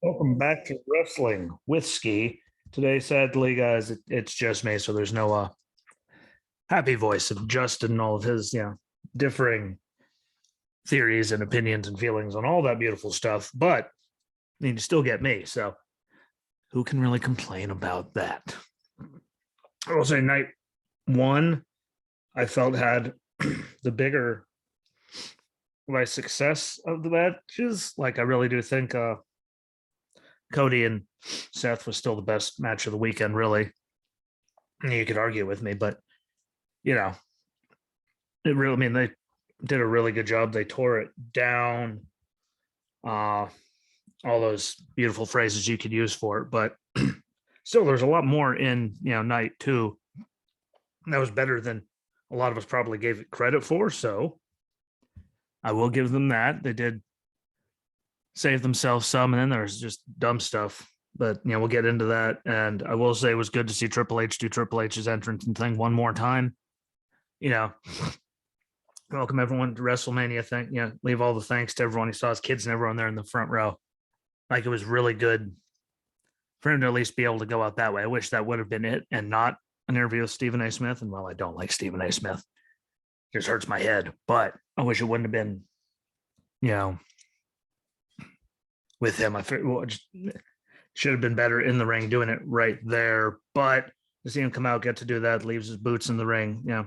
Welcome back to Wrestling with Ski. Today, sadly, guys, it's just me, so there's no happy voice of Justin and all of his, differing theories and opinions and feelings on all that beautiful stuff. But you still get me, so who can really complain about that? I will say, night one, I felt had the bigger success of the matches. Like, I really do think Cody and Seth was still the best match of the weekend, really. You could argue with me, but you know, it really, I mean, they did a really good job. They tore it down. All those beautiful phrases you could use for it, but still, there's a lot more in night two that was better than a lot of us probably gave it credit for. So I will give them that. They did save themselves some, and then there's just dumb stuff. But we'll get into that. And I will say it was good to see Triple H do Triple H's entrance and thing one more time. Welcome everyone to WrestleMania. Leave all the thanks to everyone. He saw his kids and everyone there in the front row. Like, it was really good for him to at least be able to go out that way. I wish that would have been it and not an interview with Stephen A. Smith. And I don't like Stephen A. Smith. It just hurts my head. But I wish it wouldn't have been, with him. I should have been better in the ring doing it right there. But to see him come out, get to do that, leaves his boots in the ring,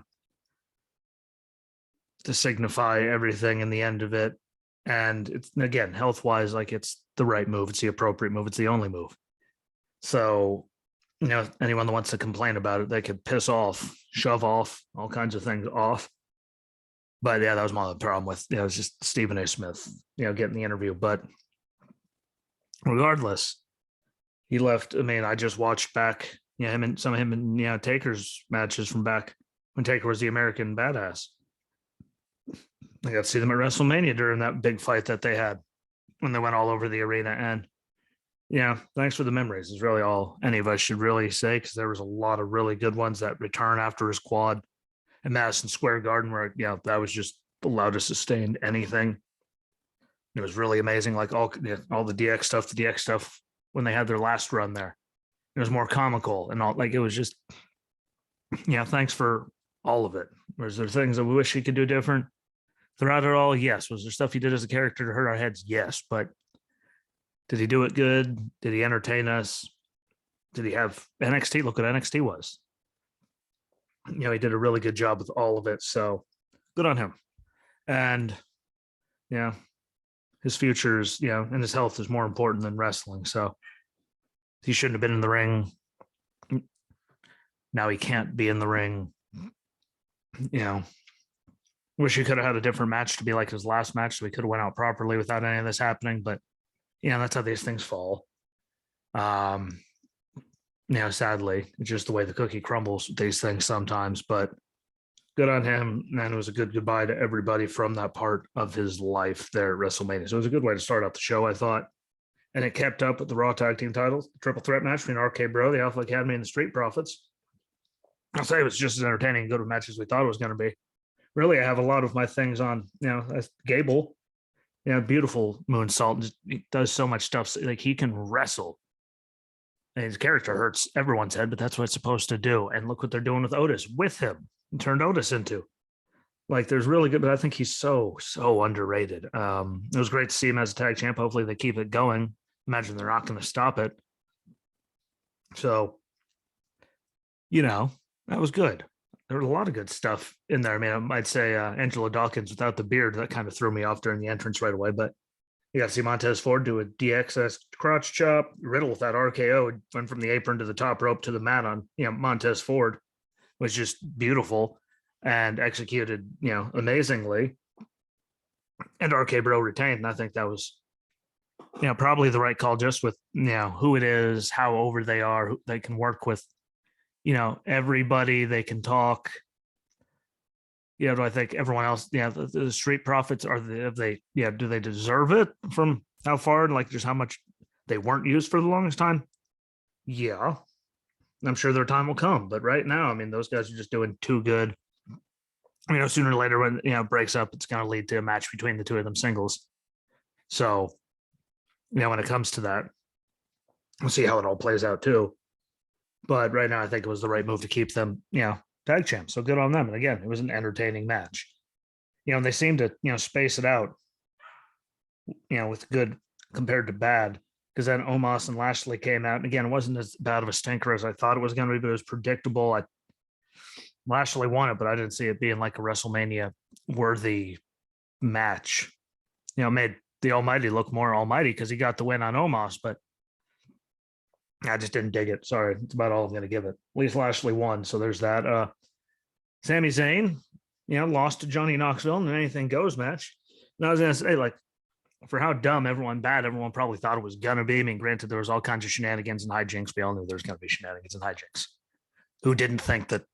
to signify everything in the end of it. And it's, again, health-wise, like, it's the right move. It's the appropriate move. It's the only move. So, anyone that wants to complain about it, they could piss off, shove off, all kinds of things off. But yeah, that was my other problem with, it was just Stephen A. Smith, getting the interview. But regardless, he left. I mean, I just watched back, him and Taker's matches from back when Taker was the American Badass. I got to see them at WrestleMania during that big fight that they had when they went all over the arena. And thanks for the memories is really all any of us should really say, because there was a lot of really good ones that return after his quad in Madison Square Garden, where that was just allowed to sustain anything. It was really amazing. Like, all the DX stuff when they had their last run there, it was more comical and all. Like, it was just, thanks for all of it. Was there things that we wish he could do different throughout it all? Yes. Was there stuff he did as a character to hurt our heads? Yes. But did he do it good? Did he entertain us? Did he have NXT? Look what NXT was. He did a really good job with all of it. So good on him. And his futures, and his health is more important than wrestling. So he shouldn't have been in the ring. Now he can't be in the ring. Wish he could have had a different match to be like his last match, so he could have went out properly without any of this happening. But that's how these things fall. Sadly, it's just the way the cookie crumbles with these things sometimes. But good on him, and it was a good goodbye to everybody from that part of his life there at WrestleMania. So it was a good way to start out the show, I thought. And it kept up with the Raw Tag Team titles, the triple threat match between RK Bro, the Alpha Academy, and the Street Profits. I'll say it was just as entertaining and good a match as we thought it was going to be. Really, I have a lot of my things on, Gable. Beautiful moonsault. He does so much stuff. Like, he can wrestle. And his character hurts everyone's head, but that's what it's supposed to do. And look what they're doing with Otis with him. And turned Otis into. Like, there's really good, but I think he's so underrated. It was great to see him as a tag champ. Hopefully they keep it going. Imagine they're not going to stop it. So, that was good. There was a lot of good stuff in there. I mean, I might say Angela Dawkins without the beard, that kind of threw me off during the entrance right away. But you got to see Montez Ford do a DXS crotch chop. Riddle with that RKO went from the apron to the top rope to the mat on, Montez Ford was just beautiful and executed, amazingly. And RK Bro retained. And I think that was, probably the right call, just with, who it is, how over they are, who they can work with, everybody. They can talk. Do I think everyone else, the Street Profits do they deserve it from how far, like, just how much they weren't used for the longest time? Yeah. I'm sure their time will come, but right now, I mean, those guys are just doing too good. Sooner or later when, it breaks up, it's going to lead to a match between the two of them singles. So, when it comes to that, We'll see how it all plays out too. But right now, I think it was the right move to keep them, tag champs. So good on them. And again, it was an entertaining match. And they seem to, space it out, with good compared to bad. Because then Omos and Lashley came out. And again, it wasn't as bad of a stinker as I thought it was going to be, but it was predictable. Lashley won it, but I didn't see it being like a WrestleMania worthy match. Made the Almighty look more almighty because he got the win on Omos, but I just didn't dig it. Sorry. It's about all I'm going to give it. At least Lashley won. So there's that. Sami Zayn, lost to Johnny Knoxville in an anything goes match. And I was going to say, like, for how dumb everyone probably thought it was going to be. I mean, granted, there was all kinds of shenanigans and hijinks. We all knew there was going to be shenanigans and hijinks. Who didn't think that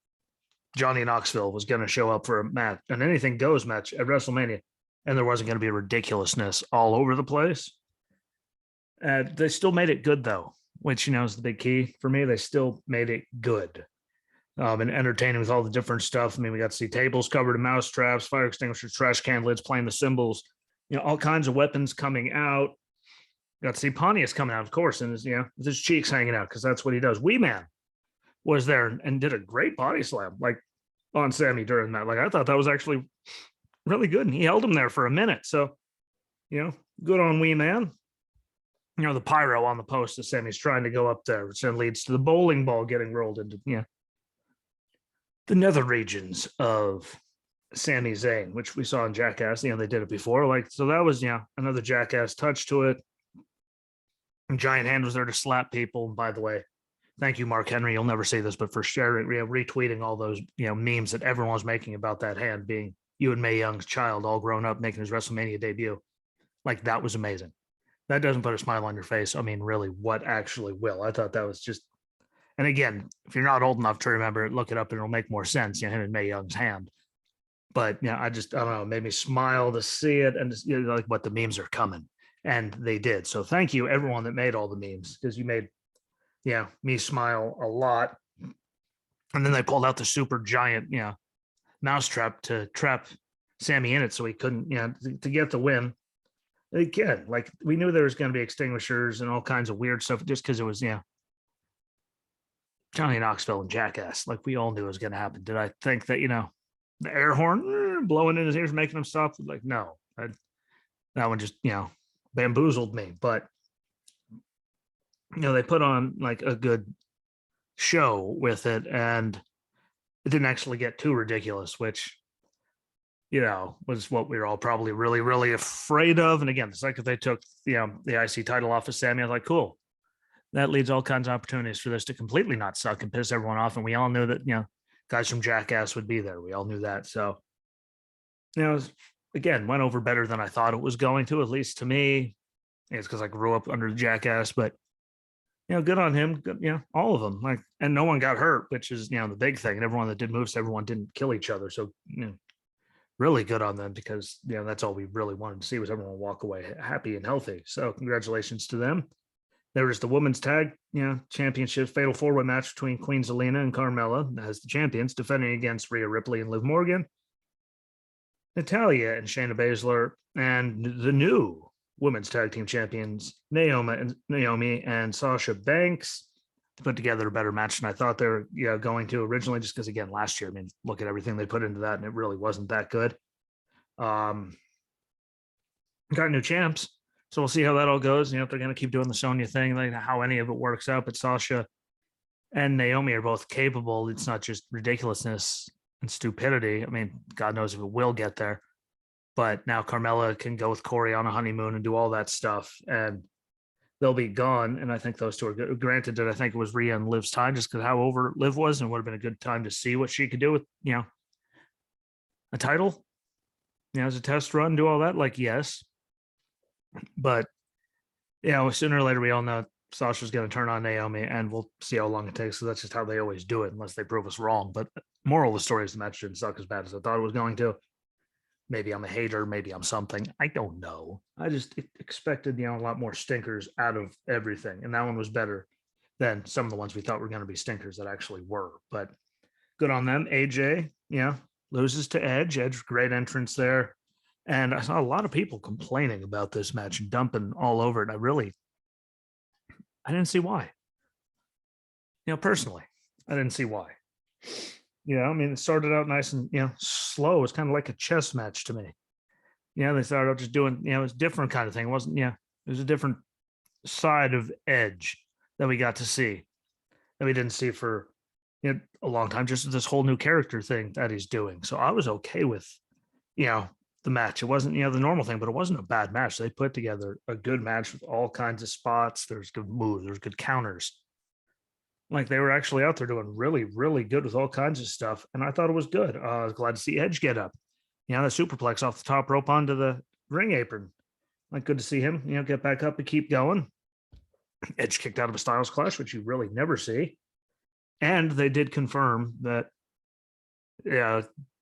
Johnny Knoxville was going to show up for a match, an anything goes match at WrestleMania, and there wasn't going to be ridiculousness all over the place? They still made it good, though, which, is the big key for me. They still made it good and entertaining with all the different stuff. I mean, we got to see tables covered in mouse traps, fire extinguishers, trash can lids, playing the cymbals, all kinds of weapons coming out. Got to see Pontius coming out, of course, and with his cheeks hanging out, because that's what he does. Wee Man was there and did a great body slam, like, on Sammy during that. Like, I thought that was actually really good, and he held him there for a minute. So, good on Wee Man. The pyro on the post as Sammy's trying to go up there, which then leads to the bowling ball getting rolled into, the nether regions of Sami Zayn, which we saw in Jackass. They did it before. Like, so that was, another Jackass touch to it. And Giant Hand was there to slap people. And by the way, thank you, Mark Henry. You'll never see this, but for sharing, retweeting all those, memes that everyone was making about that hand being you and Mae Young's child, all grown up, making his WrestleMania debut. Like, that was amazing. That doesn't put a smile on your face. I mean, really, what actually will? I thought that was just, and again, if you're not old enough to remember it, look it up and it'll make more sense, him and Mae Young's hand. But I don't know, it made me smile to see it, and just, like, what the memes are coming. And they did. So thank you, everyone that made all the memes, because you made, me smile a lot. And then they pulled out the super giant, mousetrap to trap Sammy in it so he couldn't, to get the win. Again, like, we knew there was going to be extinguishers and all kinds of weird stuff just because it was, Johnny Knoxville and Jackass. Like, we all knew it was going to happen. Did I think that, the air horn blowing in his ears, making him stop? Like, no. That one just, bamboozled me. But, they put on, like, a good show with it, and it didn't actually get too ridiculous, which, was what we were all probably really, really afraid of. And again, the second they took, the IC title off of Sammy, I was like, cool. That leads all kinds of opportunities for this to completely not suck and piss everyone off. And we all knew that, guys from Jackass would be there. We all knew that. So, again, went over better than I thought it was going to, at least to me. It's because I grew up under the Jackass, but, good on him. Good, all of them. Like, and no one got hurt, which is, the big thing. And everyone that did moves, everyone didn't kill each other. So, really good on them, because that's all we really wanted to see, was everyone walk away happy and healthy. So congratulations to them. There was the women's tag championship fatal four-way match between Queen Zelina and Carmella as the champions, defending against Rhea Ripley and Liv Morgan, Natalya and Shayna Baszler, and the new women's tag team champions Naomi and Sasha Banks, to put together a better match than I thought they were going to originally, just because, again, last year, I mean, look at everything they put into that, and it really wasn't that good. Got new champs, so we'll see how that all goes. If they're going to keep doing the Sonya thing, like how any of it works out. But Sasha and Naomi are both capable. It's not just ridiculousness and stupidity. I mean, God knows if it will get there. But now Carmella can go with Corey on a honeymoon and do all that stuff, and they'll be gone. And I think those two are good. Granted that I think it was Rhea and Liv's time, just because how over Liv was, and it would have been a good time to see what she could do with, a title, as a test run, do all that. Like, yes. But, sooner or later, we all know Sasha's going to turn on Naomi, and we'll see how long it takes. So that's just how they always do it, unless they prove us wrong. But moral of the story is the match didn't suck as bad as I thought it was going to. Maybe I'm a hater. Maybe I'm something. I don't know. I just expected, a lot more stinkers out of everything. And that one was better than some of the ones we thought were going to be stinkers that actually were. But good on them. AJ, loses to Edge. Edge, great entrance there. And I saw a lot of people complaining about this match and dumping all over it. I didn't see why. Personally, I didn't see why. I mean, it started out nice and slow. It was kind of like a chess match to me. They started out just doing, it was a different kind of thing. It wasn't, it was a different side of Edge that we got to see that we didn't see for a long time. Just this whole new character thing that he's doing. So I was okay with, the match. It wasn't, the normal thing, but it wasn't a bad match. They put together a good match with all kinds of spots. There's good moves. There's good counters. Like they were actually out there doing really, really good with all kinds of stuff. And I thought it was good. I was glad to see Edge get up. The superplex off the top rope onto the ring apron. Like good to see him, get back up and keep going. Edge kicked out of a Styles Clash, which you really never see. And they did confirm that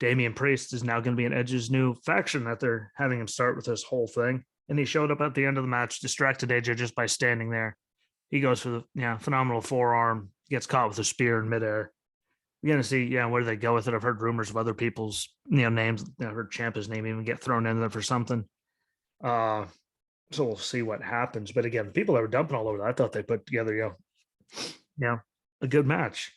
Damian Priest is now going to be in Edge's new faction that they're having him start with this whole thing. And he showed up at the end of the match, distracted AJ just by standing there. He goes for the phenomenal forearm, gets caught with a spear in midair. We're going to see, where do they go with it? I've heard rumors of other people's, names. I heard Ciampa's name even get thrown in there for something. So we'll see what happens. But again, people that were dumping all over that, I thought they put together, a good match.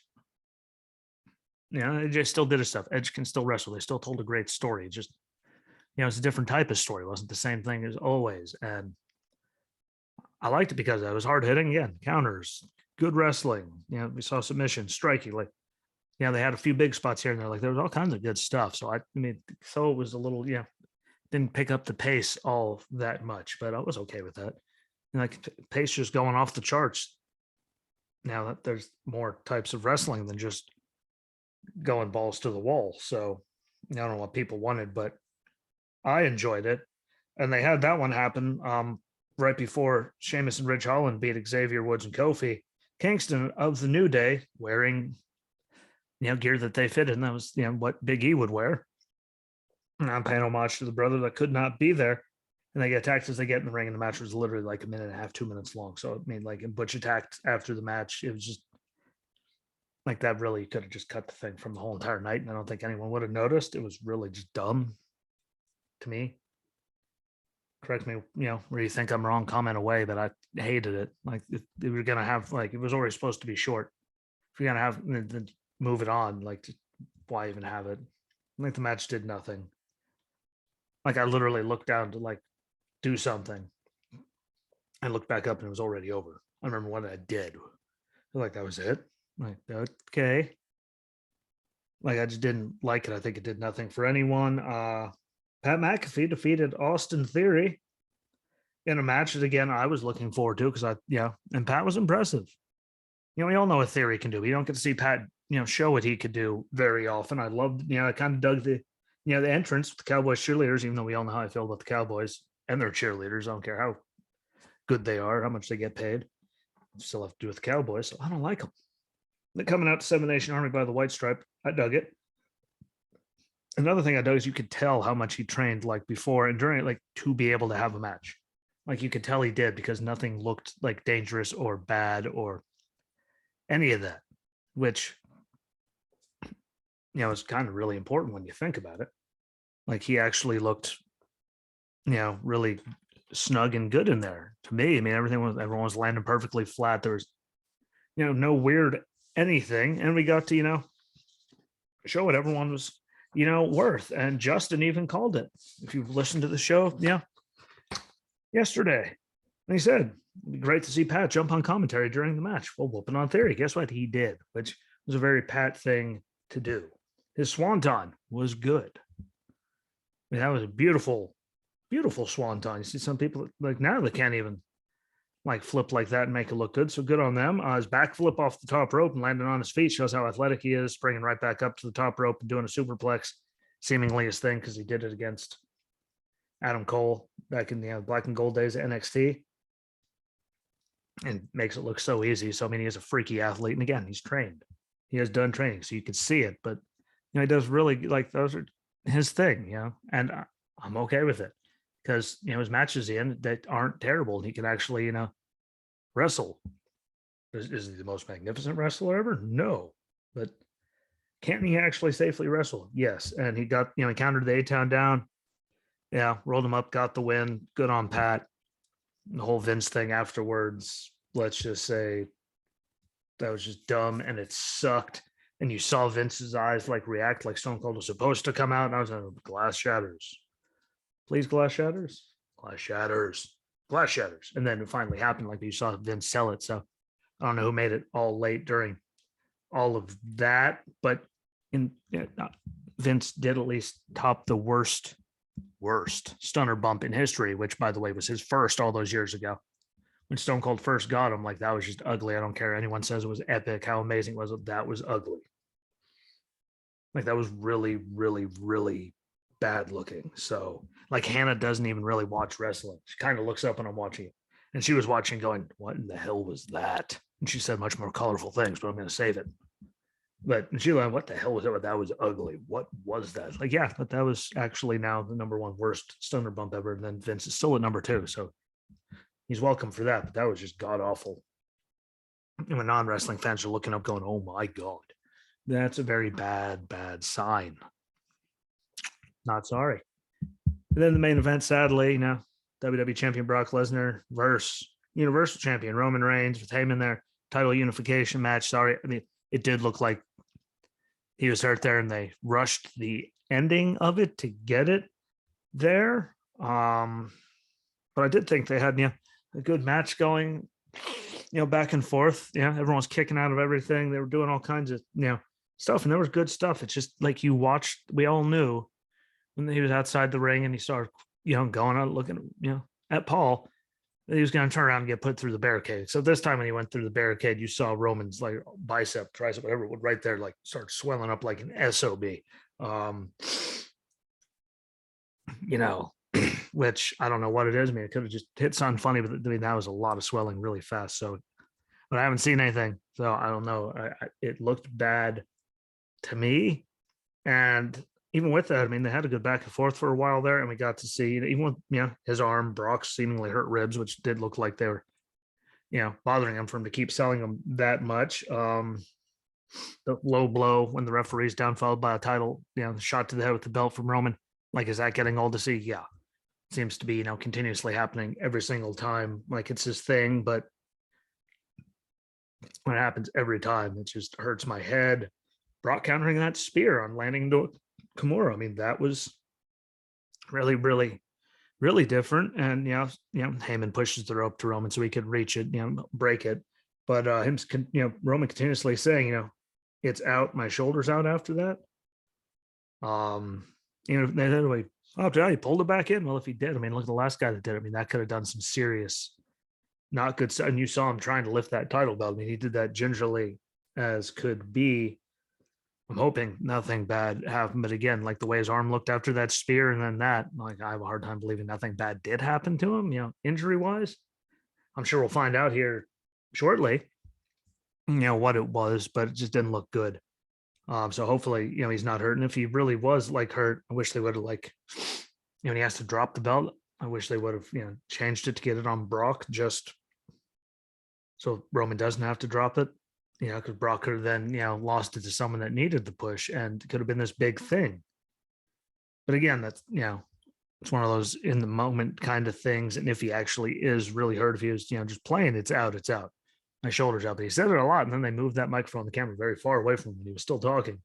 Edge still did his stuff. Edge can still wrestle. They still told a great story. Just, it's a different type of story. It wasn't the same thing as always. And I liked it because it was hard hitting. Again, counters, good wrestling. We saw submissions, striking. Like, they had a few big spots here and there. Like there was all kinds of good stuff. So so it was a little, didn't pick up the pace all that much, but I was okay with that. And like pace just going off the charts. Now that there's more types of wrestling than just going balls to the wall. So I don't know what people wanted, but I enjoyed it. And they had that one happen right before Sheamus and Ridge Holland beat Xavier Woods and Kofi Kingston of the New Day wearing gear that they fitted. And that was, what Big E would wear. And I'm paying homage to the brother that could not be there. And they get attacked as they get in the ring. And the match was literally like a minute and a half, 2 minutes long. So, like, and Butch attacked after the match. It was just like that really could have just cut the thing from the whole entire night. And I don't think anyone would have noticed. It was really just dumb to me. Correct me, where you think I'm wrong, comment away, but I hated it. Like they were going to have, like, it was already supposed to be short. If you're going to have, then move it on. Like, why even have it? Like the match did nothing. Like I literally looked down to like do something. I looked back up and it was already over. I remember when I did. Like that was it. Like, okay. Like I just didn't like it. I think it did nothing for anyone. Pat McAfee defeated Austin Theory in a match that again I was looking forward to because and Pat was impressive. We all know what Theory can do. We don't get to see Pat, show what he could do very often. I loved, I kind of dug the entrance with the Cowboys cheerleaders, even though we all know how I feel about the Cowboys and their cheerleaders. I don't care how good they are, how much they get paid. Still have to do with the Cowboys, so I don't like them. They're coming out to Seven Nation Army by the White Stripe. I dug it. Another thing I dug is you could tell how much he trained like before and during it, like to be able to have a match. Like you could tell he did because nothing looked like dangerous or bad or any of that, which is kind of really important when you think about it. Like he actually looked, really snug and good in there to me. I mean, everyone was landing perfectly flat. There was, no weird anything. And we got to, show what everyone was, worth. And Justin even called it. If you've listened to the show, yesterday, and he said, it'd be great to see Pat jump on commentary during the match. Well, whooping on Theory. Guess what? He did, which was a very Pat thing to do. His swanton was good. I mean, that was a beautiful, beautiful swanton. You see some people like now they can't even like flip like that and make it look good. So good on them. His backflip off the top rope and landing on his feet shows how athletic he is, springing right back up to the top rope and doing a superplex, seemingly his thing because he did it against Adam Cole back in the black and gold days of NXT. And makes it look so easy. So, I mean, he is a freaky athlete. And again, he's trained. He has done training, so you could see it. But, he does really, like, those are his thing, and I'm okay with it. Because, his matches in that aren't terrible. And he can actually, wrestle. Is he the most magnificent wrestler ever? No. But can he actually safely wrestle? Yes. And he got, he countered the A-Town down. Yeah, rolled him up, got the win. Good on Pat. The whole Vince thing afterwards, let's just say that was just dumb and it sucked. And you saw Vince's eyes like react like Stone Cold was supposed to come out. And I was like, glass shatters. Please, glass shatters. Glass shatters. Glass shatters. And then it finally happened. Like you saw Vince sell it. So I don't know who made it all late during all of that. But Vince did at least top the worst stunner bump in history, which, by the way, was his first all those years ago. When Stone Cold first got him, like that was just ugly. I don't care. Anyone says it was epic, how amazing it was. That was ugly. Like that was really, really, really bad looking. So like Hannah doesn't even really watch wrestling. She kind of looks up when I'm watching it. And she was watching going, what in the hell was that? And she said much more colorful things, but I'm going to save it. But she like, what the hell was it? That was ugly. What was that? Like, yeah, but that was actually now the number one worst stunner bump ever. And then Vince is still at number 2. So he's welcome for that. But that was just god awful. And when non-wrestling fans are looking up going, oh my God, that's a very bad, bad sign. Not sorry. And then the main event, sadly, WWE Champion Brock Lesnar versus Universal Champion Roman Reigns with Heyman there. Title unification match. Sorry. I mean, it did look like he was hurt there and they rushed the ending of it to get it there. But I did think they had, a good match going, back and forth. Yeah. Everyone was kicking out of everything. They were doing all kinds of, stuff. And there was good stuff. It's just like you watched, we all knew when he was outside the ring and he started, going out looking, at Paul, he was going to turn around and get put through the barricade. So this time when he went through the barricade, you saw Roman's like bicep, tricep, whatever, would right there, like start swelling up like an SOB. Which I don't know what it is. I mean, it could have just hit something funny, but I mean, that was a lot of swelling really fast. So, but I haven't seen anything. So I don't know. It looked bad to me. And even with that, I mean, they had a good back and forth for a while there, and we got to see, even with his arm, Brock's seemingly hurt ribs, which did look like they were, bothering him for him to keep selling them that much. The low blow when the referee's down, followed by a title, shot to the head with the belt from Roman. Like, is that getting old to see? Yeah, seems to be, continuously happening every single time. Like it's his thing, but when it happens every time, it just hurts my head. Brock countering that spear on landing into Kimura. I mean, that was really, really, really different. And Heyman pushes the rope to Roman so he could reach it, break it. But Roman continuously saying, it's out, my shoulder's out after that. He pulled it back in. Well, if he did, I mean, look at the last guy that did it. I mean, that could have done some serious, not good stuff. And you saw him trying to lift that title belt. I mean, he did that gingerly as could be. I'm hoping nothing bad happened, but again, like the way his arm looked after that spear and then that, like I have a hard time believing nothing bad did happen to him, injury wise. I'm sure we'll find out here shortly, what it was, but it just didn't look good. So hopefully, he's not hurt. And if he really was like hurt, I wish they would have he has to drop the belt. I wish they would have, changed it to get it on Brock just so Roman doesn't have to drop it. Because Brock could have then, lost it to someone that needed the push and could have been this big thing. But again, that's, it's one of those in the moment kind of things. And if he actually is really hurt, if he was, just playing, it's out. My shoulder's out. But he said it a lot. And then they moved that microphone, the camera very far away from him and he was still talking.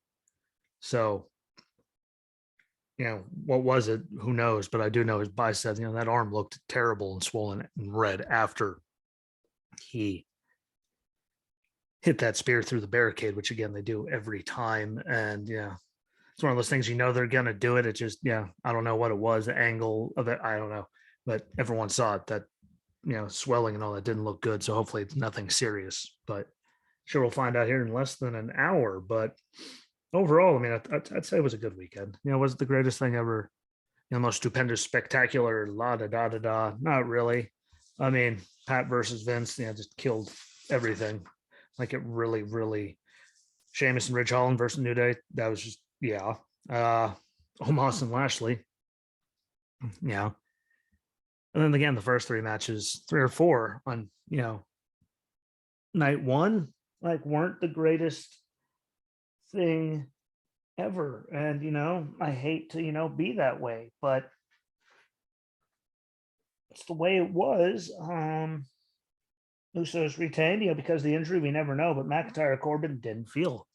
So, what was it? Who knows? But I do know his bicep, that arm looked terrible and swollen and red after he hit that spear through the barricade, which again, they do every time. And it's one of those things, they're going to do it. It just, I don't know what it was, the angle of it. I don't know, but everyone saw it, that, swelling and all that didn't look good. So hopefully it's nothing serious, but sure. We'll find out here in less than an hour, but overall, I mean, I'd say it was a good weekend. It wasn't the greatest thing ever, most stupendous, spectacular, la-da-da-da-da. Not really. I mean, Pat versus Vince, just killed everything. Like it really, really. Sheamus and Ridge Holland versus New Day. That was just, Omos and Lashley. Yeah. And then again, the first 3 matches, 3 or 4 on, night 1, like weren't the greatest thing ever. And, I hate to, be that way, but it's the way it was. Usos retained, because of the injury, we never know. But McIntyre Corbin didn't feel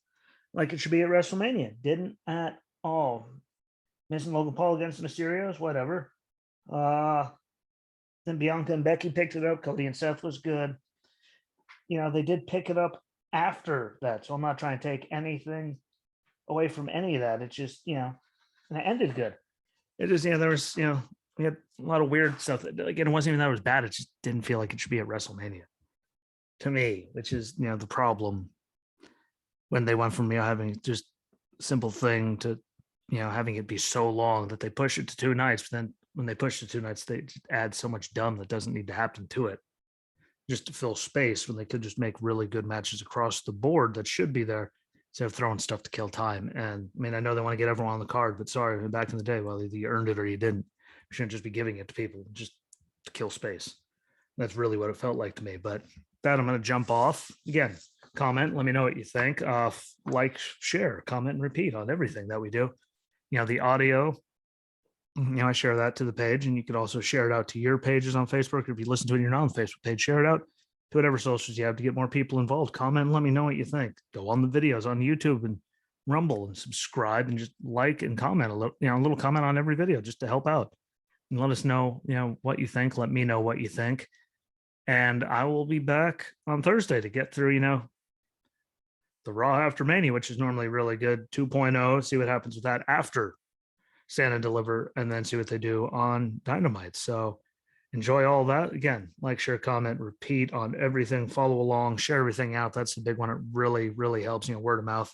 like it should be at WrestleMania. Didn't at all. Missing Logan Paul against the Mysterios, whatever. Then Bianca and Becky picked it up. Cody and Seth was good. They did pick it up after that. So I'm not trying to take anything away from any of that. It's just, and it ended good. It just, there was, we had a lot of weird stuff. Again, it wasn't even that it was bad. It just didn't feel like it should be at WrestleMania to me, which is, the problem when they went from, having just a simple thing to, having it be so long that they push it to 2 nights. But then when they push it to 2 nights, they just add so much dumb that doesn't need to happen to it just to fill space when they could just make really good matches across the board that should be there instead of throwing stuff to kill time. And I mean, I know they want to get everyone on the card, but sorry, back in the day, well, either you earned it or you didn't. You shouldn't just be giving it to people just to kill space. That's really what it felt like to me. But that I'm going to jump off. Again, comment, let me know what you think. Like, share, comment, and repeat on everything that we do. The audio, I share that to the page, and you could also share it out to your pages on Facebook. If you listen to it, you're not on the Facebook page, share it out to whatever socials you have to get more people involved. Comment and let me know what you think. Go on the videos on YouTube and Rumble and subscribe and just like and comment a little comment on every video just to help out and let us know, what you think. Let me know what you think. And I will be back on Thursday to get through, the Raw after Mania, which is normally really good. 2.0, see what happens with that after Stand and Deliver, and then see what they do on Dynamite. So enjoy all that. Again, like, share, comment, repeat on everything, follow along, share everything out. That's the big one. It really, really helps. Word of mouth,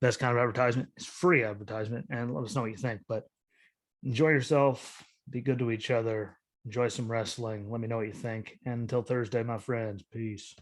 best kind of advertisement is free advertisement, and let us know what you think. But enjoy yourself, be good to each other, enjoy some wrestling. Let me know what you think. And until Thursday, my friends, peace.